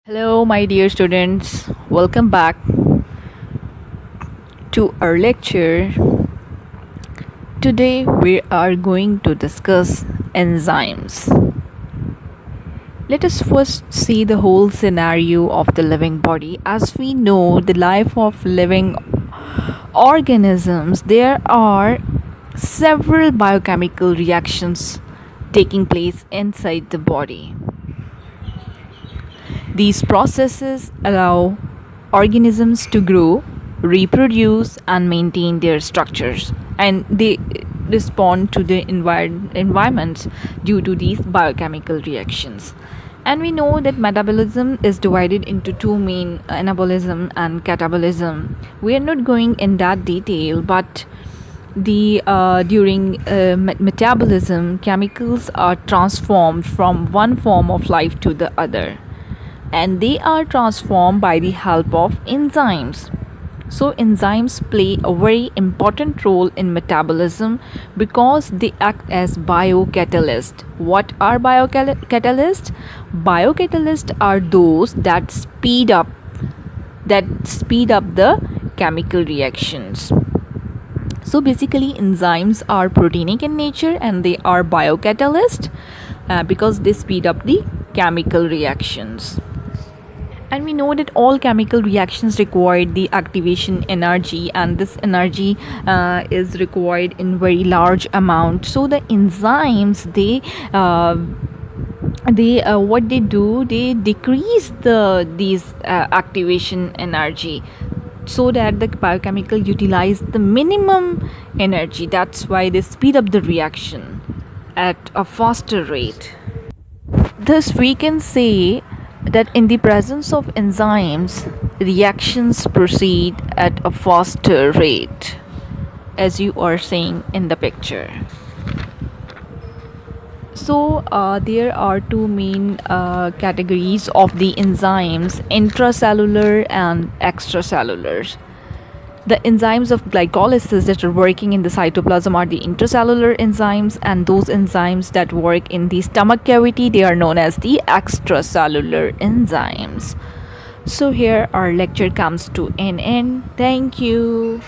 Hello, my dear students. Welcome back to our lecture. Today, we are going to discuss enzymes. Let us first see the whole scenario of the living body. As we know, the life of living organisms, there are several biochemical reactions taking place inside the body. These processes allow organisms to grow, reproduce, and maintain their structures, and they respond to the environment due to these biochemical reactions. And we know that metabolism is divided into two main, anabolism and catabolism. We are not going in that detail, but during metabolism, chemicals are transformed from one form of life to the other, and they are transformed by the help of enzymes. So enzymes play a very important role in metabolism because they act as biocatalysts. What are biocatalysts? Biocatalysts are those that speed up the chemical reactions. So basically enzymes are proteinic in nature and they are biocatalysts because they speed up the chemical reactions. And we know that all chemical reactions require the activation energy, and this energy is required in very large amount. So the enzymes, what they do, they decrease these activation energy so that the biochemical utilize the minimum energy. That's why they speed up the reaction at a faster rate. Thus we can say that in the presence of enzymes, reactions proceed at a faster rate, as you are seeing in the picture. So there are two main categories of the enzymes: intracellular and extracellular. The enzymes of glycolysis that are working in the cytoplasm are the intracellular enzymes, and those enzymes that work in the stomach cavity, they are known as the extracellular enzymes. So here our lecture comes to an end. Thank you.